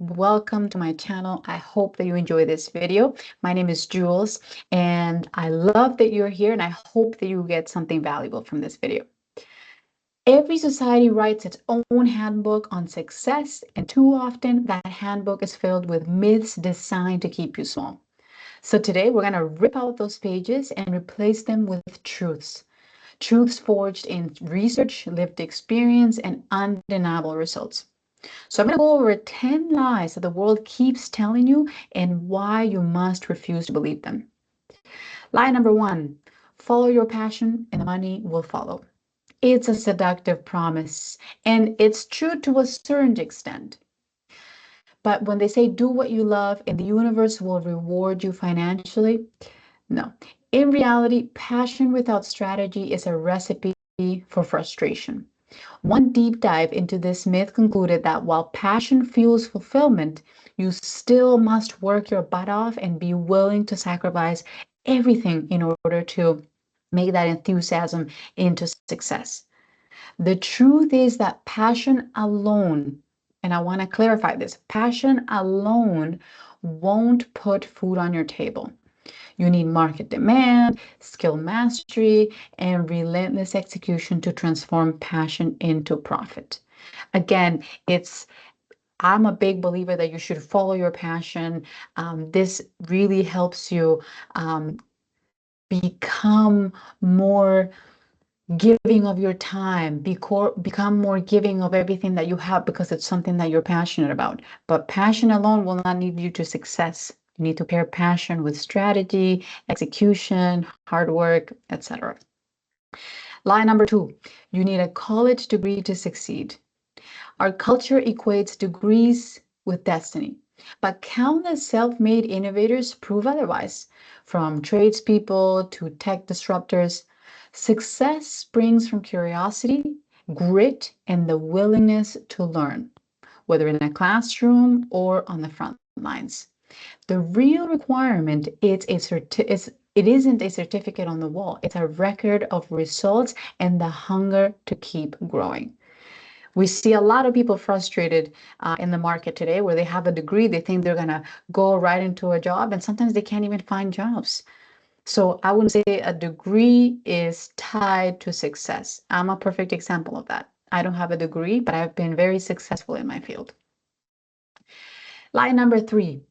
welcome to my channel. I hope that you enjoy this video. My name is Jules, and I love that you're here, and I hope that you get something valuable from this video. Every society writes its own handbook on success, and too often that handbook is filled with myths designed to keep you small. So today we're going to rip out those pages and replace them with truths. Truths forged in research, lived experience, and undeniable results. So I'm going to go over 10 lies that the world keeps telling you and why you must refuse to believe them. Lie number 1, follow your passion and the money will follow. It's a seductive promise, and it's true to a certain extent. But when they say do what you love and the universe will reward you financially, no. In reality, passion without strategy is a recipe for frustration. One deep dive into this myth concluded that while passion fuels fulfillment, you still must work your butt off and be willing to sacrifice everything in order to make that enthusiasm into success. The truth is that passion alone, and I want to clarify this, passion alone won't put food on your table. You need market demand, skill mastery, and relentless execution to transform passion into profit. Again, I'm a big believer that you should follow your passion. This really helps you become more giving of your time, become more giving of everything that you have because it's something that you're passionate about. But passion alone will not lead you to success. You need to pair passion with strategy, execution, hard work, etc. Lie number 2, you need a college degree to succeed. Our culture equates degrees with destiny, but countless self-made innovators prove otherwise. From tradespeople to tech disruptors, success springs from curiosity, grit, and the willingness to learn, whether in a classroom or on the front lines. The real requirement is it isn't a certificate on the wall. It's a record of results and the hunger to keep growing. We see a lot of people frustrated in the market today where they have a degree, they think they're going to go right into a job, and sometimes they can't even find jobs. So I wouldn't say a degree is tied to success. I'm a perfect example of that. I don't have a degree, but I've been very successful in my field. Lie number 3,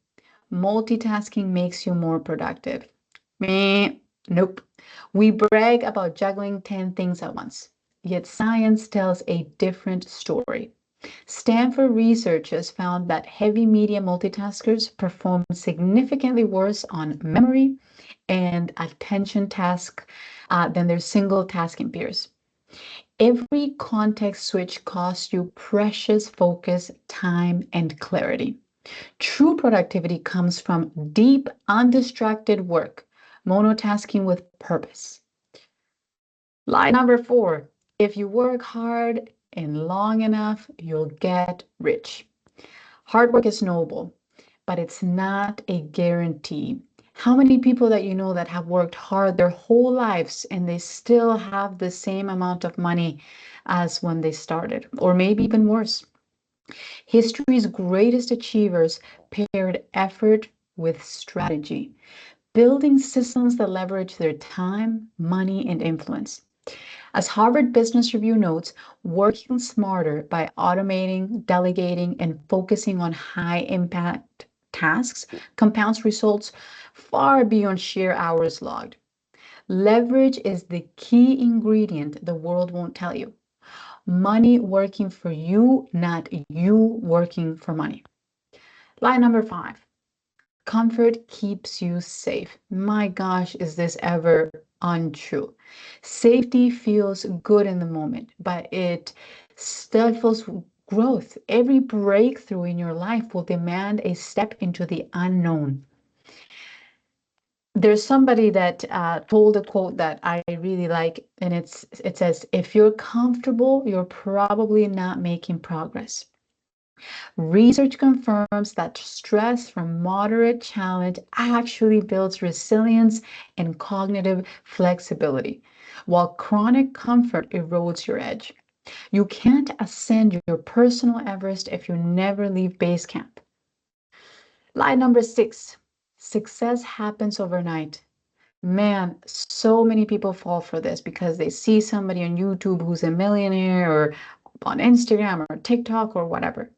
multitasking makes you more productive. Nope. We brag about juggling 10 things at once, yet science tells a different story. Stanford researchers found that heavy media multitaskers perform significantly worse on memory and attention task than their single tasking peers. Every context switch costs you precious focus, time, and clarity. True productivity comes from deep, undistracted work, monotasking with purpose. Lie number 4, if you work hard and long enough, you'll get rich. Hard work is noble, but it's not a guarantee. How many people that you know that have worked hard their whole lives and they still have the same amount of money as when they started, or maybe even worse? History's greatest achievers paired effort with strategy, building systems that leverage their time, money, and influence. As Harvard Business Review notes, working smarter by automating, delegating, and focusing on high-impact tasks compounds results far beyond sheer hours logged. Leverage is the key ingredient the world won't tell you. Money working for you, not you working for money. Lie number 5, comfort keeps you safe. My gosh, is this ever untrue? Safety feels good in the moment, but it stifles growth. Every breakthrough in your life will demand a step into the unknown. There's somebody that told a quote that I really like, and it says, if you're comfortable, you're probably not making progress. Research confirms that stress from moderate challenge actually builds resilience and cognitive flexibility, while chronic comfort erodes your edge. You can't ascend your personal Everest if you never leave base camp. Lie number 6, success happens overnight. Man, so many people fall for this because they see somebody on YouTube who's a millionaire or on Instagram or TikTok or whatever.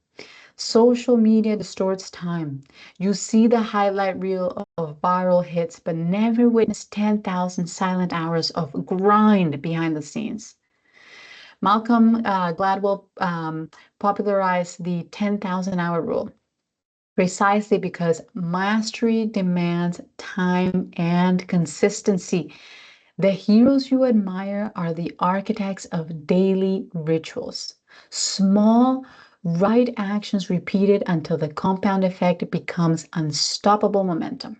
Social media distorts time. You see the highlight reel of viral hits, but never witness 10,000 silent hours of grind behind the scenes. Malcolm Gladwell popularized the 10,000-hour rule precisely because mastery demands time and consistency. The heroes you admire are the architects of daily rituals. Small, right actions repeated until the compound effect becomes unstoppable momentum.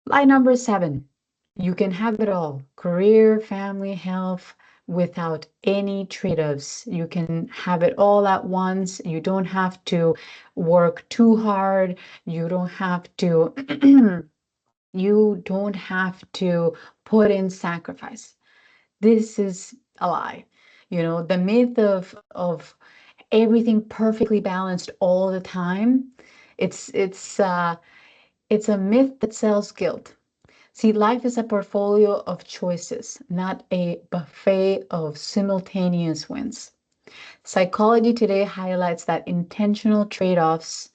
Lie number 7, you can have it all, career, family, health, without any trade-offs. You can have it all at once. You don't have to work too hard. You don't have to you don't have to put in sacrifice. This is a lie. The myth of everything perfectly balanced all the time, it's a myth that sells guilt. See, life is a portfolio of choices, not a buffet of simultaneous wins. Psychology today highlights that intentional trade-offs,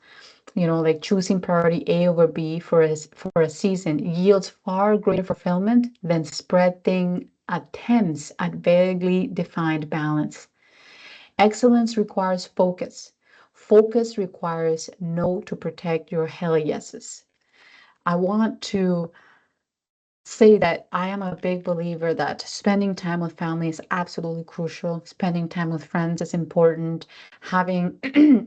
like choosing priority A over B for a season, yields far greater fulfillment than spreading attempts at vaguely defined balance. Excellence requires focus. Focus requires no to protect your hell yeses. I want to say that I am a big believer that spending time with family is absolutely crucial. Spending time with friends is important. Having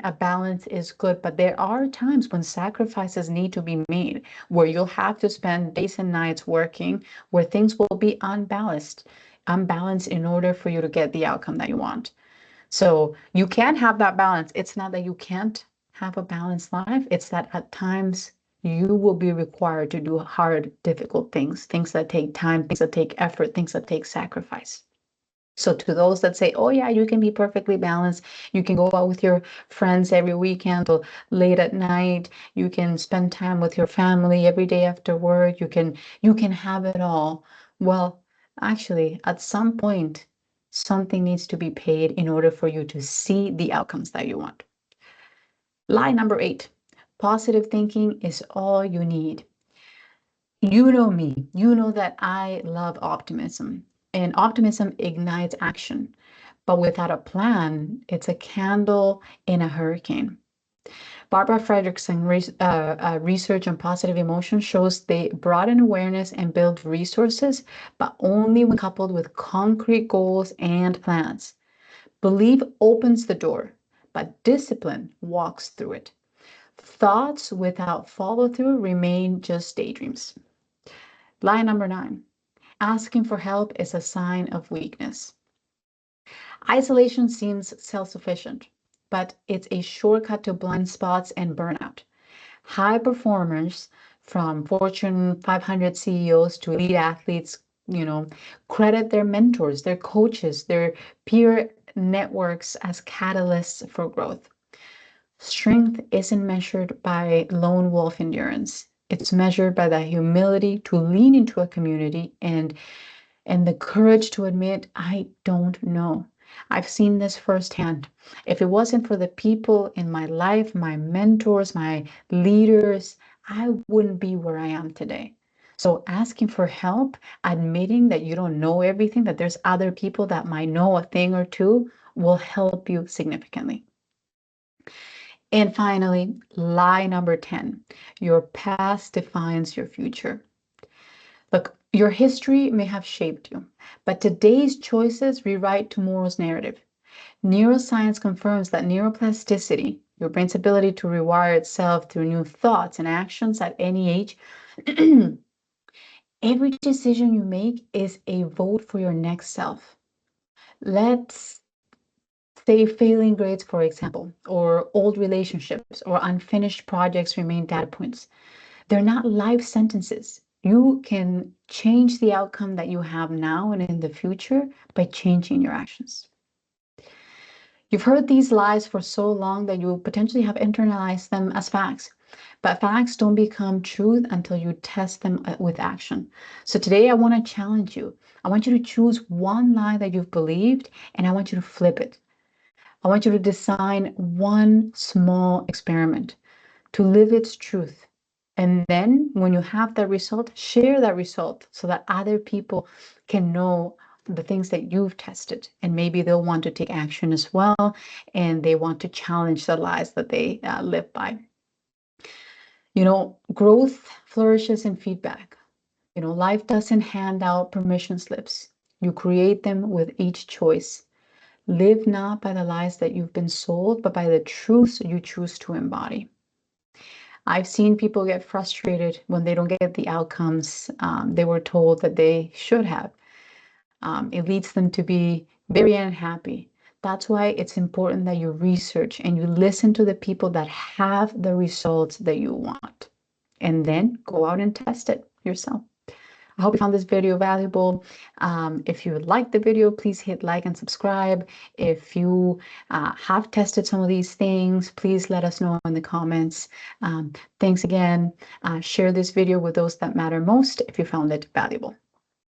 a balance is good, but there are times when sacrifices need to be made, where you'll have to spend days and nights working, where things will be unbalanced in order for you to get the outcome that you want. So you can have that balance. It's not that you can't have a balanced life, it's that at times you will be required to do hard, difficult things, things that take time, things that take effort, things that take sacrifice. So to those that say, oh yeah, you can be perfectly balanced, you can go out with your friends every weekend or late at night, you can spend time with your family every day after work, you can have it all. Well, actually, at some point, something needs to be paid in order for you to see the outcomes that you want. Lie number 8, positive thinking is all you need. You know me, you know that I love optimism, and optimism ignites action. But without a plan, it's a candle in a hurricane. Barbara Fredrickson's research on positive emotions shows they broaden awareness and build resources, but only when coupled with concrete goals and plans. Belief opens the door, but discipline walks through it. Thoughts without follow through remain just daydreams. Lie number 9, asking for help is a sign of weakness. Isolation seems self-sufficient, but it's a shortcut to blind spots and burnout. High performers, from Fortune 500 CEOs to elite athletes, credit their mentors, their coaches, their peer networks as catalysts for growth. Strength isn't measured by lone wolf endurance. It's measured by the humility to lean into a community and the courage to admit, I don't know. I've seen this firsthand. If it wasn't for the people in my life, my mentors, my leaders, I wouldn't be where I am today. So asking for help, admitting that you don't know everything, that there's other people that might know a thing or two, will help you significantly. And finally, lie number 10, your past defines your future. Look, your history may have shaped you, but today's choices rewrite tomorrow's narrative. Neuroscience confirms that neuroplasticity, your brain's ability to rewire itself through new thoughts and actions at any age, every decision you make is a vote for your next self. Let's say failing grades, for example, or old relationships or unfinished projects remain data points. They're not life sentences. You can change the outcome that you have now and in the future by changing your actions. You've heard these lies for so long that you potentially have internalized them as facts. But facts don't become truth until you test them with action. So today I want to challenge you. I want you to choose one lie that you've believed and I want you to flip it. I want you to design one small experiment to live its truth. And then when you have that result, share that result so that other people can know the things that you've tested. And maybe they'll want to take action as well. And they want to challenge the lies that they live by. Growth flourishes in feedback. Life doesn't hand out permission slips. You create them with each choice. Live not by the lies that you've been sold, but by the truths you choose to embody. I've seen people get frustrated when they don't get the outcomes they were told that they should have. It leads them to be very unhappy. That's why it's important that you research and you listen to the people that have the results that you want. And then go out and test it yourself. I hope you found this video valuable. If you liked the video, please hit like and subscribe. If you have tested some of these things, please let us know in the comments. Thanks again. Share this video with those that matter most if you found it valuable.